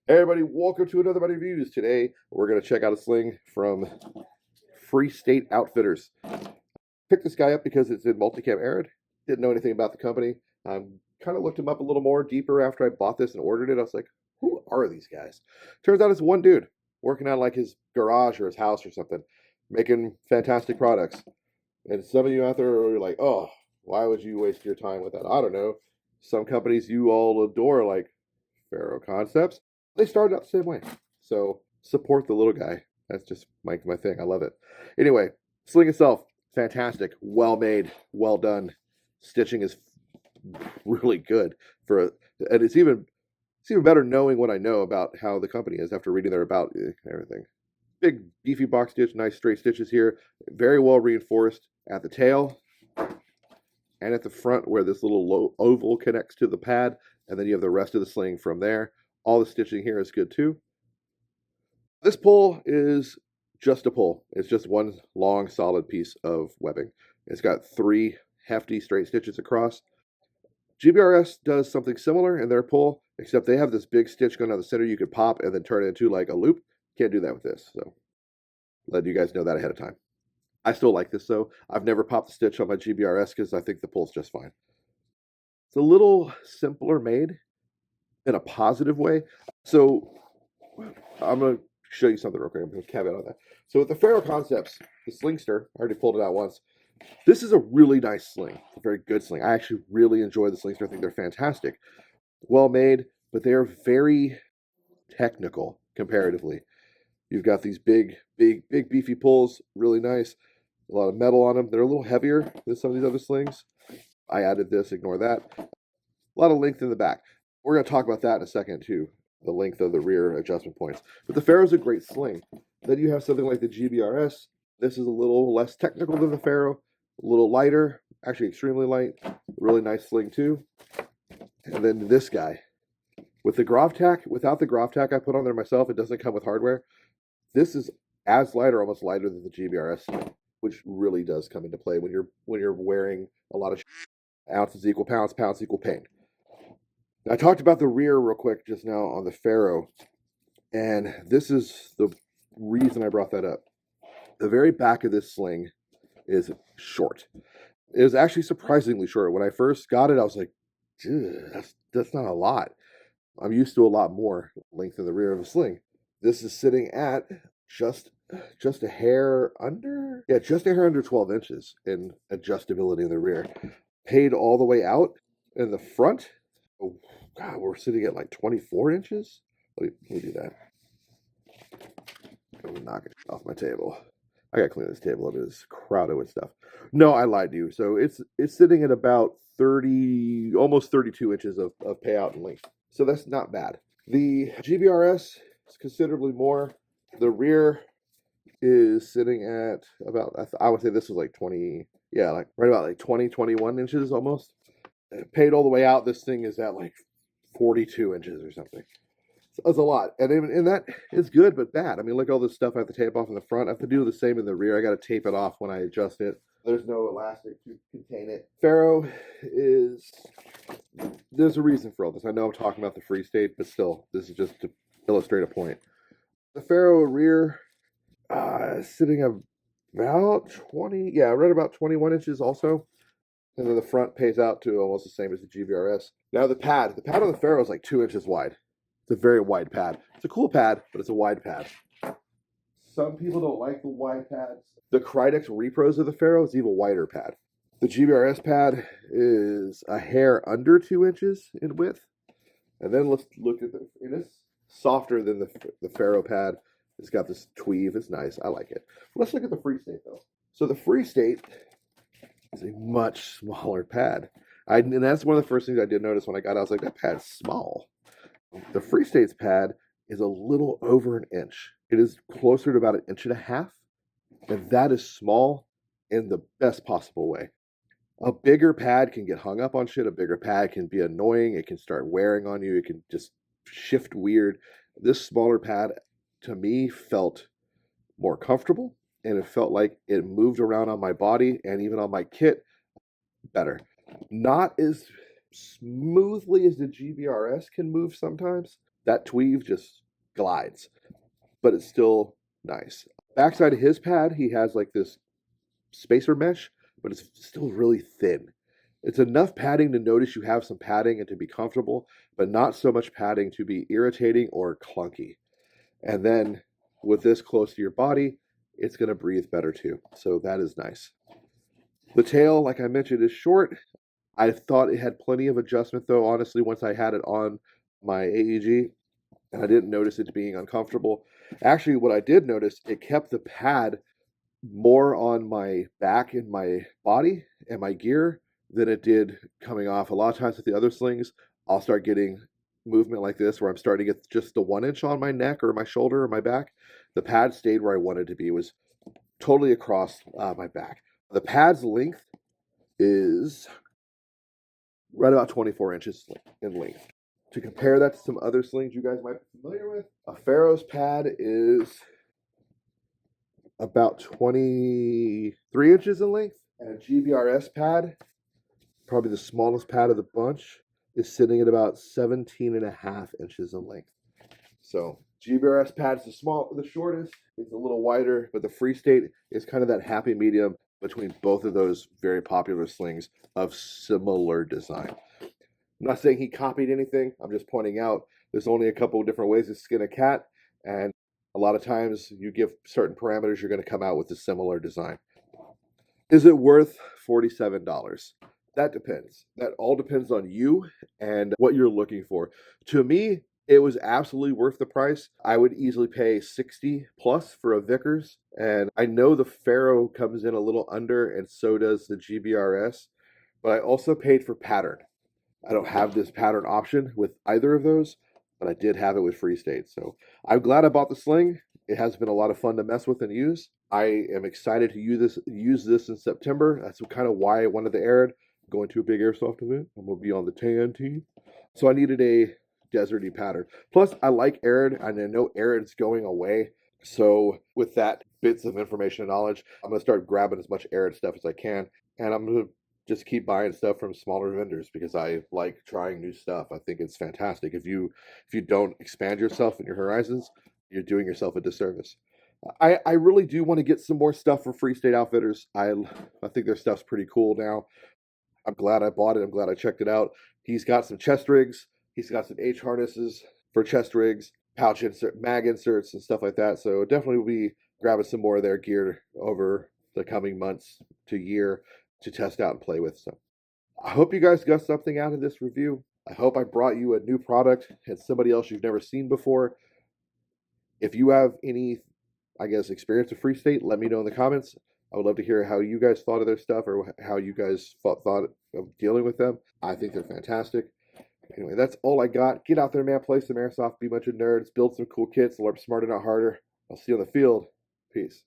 Hey everybody, welcome to another Buddy Reviews. Today we're going to check out a sling from Free State Outfitters. Picked this guy up because it's in Multicam Arid. Didn't know anything about the company. Kind of looked him up a little more deeper after I bought this and ordered it. I was like, who are these guys? Turns out it's one dude working out like his garage or his house or something, making fantastic products. And some of you out there are like, oh, why would you waste your time with that? I don't know. Some companies you all adore, like Faro Concepts, they started out the same way. So support the little guy. That's just my thing. I love it. Anyway, sling itself, fantastic, well made, well done. Stitching is really good and it's even better knowing what I know about how the company is after reading their about everything. Big beefy box stitch, nice straight stitches here, very well reinforced at the tail and at the front where this little oval connects to the pad, and then you have the rest of the sling from there. All the stitching here is good too. This pull is just a pull. It's just one long solid piece of webbing. It's got 3 hefty straight stitches across. GBRS does something similar in their pull, except they have this big stitch going down the center you could pop and then turn it into like a loop. Can't do that with this, so let you guys know that ahead of time. I still like this though. I've never popped the stitch on my GBRS because I think the pull's just fine. It's a little simpler made in a positive way. So I'm going to show you something real quick. I'm going to caveat on that. So with the Faro Concepts, the Slingster, I already pulled it out once. This is a really nice sling. It's a very good sling. I actually really enjoy the Slingster. I think they're fantastic. Well made, but they are very technical comparatively. You've got these big beefy pulls, really nice. A lot of metal on them. They're a little heavier than some of these other slings. I added this, ignore that. A lot of length in the back. We're going to talk about that in a second too, the length of the rear adjustment points. But the Faro's a great sling. Then you have something like the GBRS. This is a little less technical than the Faro, a little lighter, actually extremely light. Really nice sling too. And then this guy. With the Gravtac, without the Gravtac I put on there myself, it doesn't come with hardware. This is as light or almost lighter than the GBRS sling, which really does come into play when you're wearing a lot of ounces equal pounds, pounds equal pain. Now, I talked about the rear real quick just now on the Faro, and this is the reason I brought that up. The very back of this sling is short. It was actually surprisingly short. When I first got it, I was like, that's not a lot. I'm used to a lot more length in the rear of a sling. This is sitting at just a hair under, just a hair under 12 inches in adjustability in the rear. Paid all the way out in the front. Oh God, we're sitting at like 24 inches. Let me do that. I'm knock it off my table. I gotta clean this table up. It's crowded with stuff. No, I lied to you. So it's sitting at about 30, almost 32 inches of payout and length. So that's not bad. The GBRS is considerably more. The rear is sitting at about, I would say this was like 20, yeah, like right about like 20, 21 inches almost. Paid all the way out, this thing is at like 42 inches or something. So that's a lot. And that is good, but bad. I mean, look at all this stuff I have to tape off in the front. I have to do the same in the rear. I got to tape it off when I adjust it. There's no elastic to contain it. Faro is, there's a reason for all this. I know I'm talking about the Free State, but still, this is just to illustrate a point. The Faro rear sitting about 20, yeah, right about 21 inches also. And then the front pays out to almost the same as the GBRS. Now the pad on the Faro is like 2 inches wide. It's a very wide pad. It's a cool pad, but it's a wide pad. Some people don't like the wide pads. The Krydex Repros of the Faro is even wider pad. The GBRS pad is a hair under 2 inches in width. And then let's look at it is softer than the Faro pad. It's got this tweave. It's nice. I like it. Let's look at the Free State though. So the Free State is a much smaller pad. And that's one of the first things I did notice when I got it. I was like, that pad's small. The Free State's pad is a little over an inch. It is closer to about 1.5 inches, and that is small in the best possible way. A bigger pad can get hung up on shit. A bigger pad can be annoying. It can start wearing on you. It can just shift weird. This smaller pad, to me, felt more comfortable, and it felt like it moved around on my body and even on my kit better. Not as smoothly as the GBRS can move sometimes, that tweave just glides, but it's still nice. Backside of his pad, he has like this spacer mesh, but it's still really thin. It's enough padding to notice you have some padding and to be comfortable, but not so much padding to be irritating or clunky. And then with this close to your body, it's going to breathe better too. So that is nice. The tail, like I mentioned, is short. I thought it had plenty of adjustment though, honestly, once I had it on my AEG, and I didn't notice it being uncomfortable. Actually, what I did notice, it kept the pad more on my back and my body and my gear than it did coming off. A lot of times with the other slings, I'll start getting movement like this where I'm starting to get just the 1 inch on my neck or my shoulder or my back. The pad stayed where I wanted to be. It was totally across my back. The pad's length is right about 24 inches in length. To compare that to some other slings you guys might be familiar with, a Pharaoh's pad is about 23 inches in length, and a GBRS pad, probably the smallest pad of the bunch, is sitting at about 17.5 inches in length. So GBRS pad is the shortest, it's a little wider, but the Free State is kind of that happy medium between both of those very popular slings of similar design. I'm not saying he copied anything, I'm just pointing out there's only a couple of different ways to skin a cat, and a lot of times you give certain parameters, you're going to come out with a similar design. Is it worth $47? That depends. That all depends on you and what you're looking for. To me, it was absolutely worth the price. I would easily pay 60 plus for a Vickers, and I know the Pharaoh comes in a little under, and so does the GBRS, but I also paid for pattern. I don't have this pattern option with either of those, but I did have it with Free State. So I'm glad I bought the sling. It has been a lot of fun to mess with and use. I am excited to use this in September. That's kind of why I wanted the Arid. Going to a big airsoft event. I'm going to be on the tan team. So I needed a deserty pattern. Plus, I like Arid, and I know Arid's going away. So with that bits of information and knowledge, I'm going to start grabbing as much Arid stuff as I can. And I'm going to just keep buying stuff from smaller vendors because I like trying new stuff. I think it's fantastic. If you don't expand yourself and your horizons, you're doing yourself a disservice. I really do want to get some more stuff for Free State Outfitters. I think their stuff's pretty cool now. I'm glad I bought it. I'm glad I checked it out. He's got some chest rigs. He's got some H harnesses for chest rigs, pouch insert, mag inserts, and stuff like that. So definitely we'll be grabbing some more of their gear over the coming months to year to test out and play with. So I hope you guys got something out of this review. I hope I brought you a new product and somebody else you've never seen before. If you have any, experience with Free State, let me know in the comments. I would love to hear how you guys thought of their stuff or how you guys thought of dealing with them. I think they're fantastic. Anyway, that's all I got. Get out there, man. Play some airsoft. Be a bunch of nerds. Build some cool kits. LARP smarter, not harder. I'll see you on the field. Peace.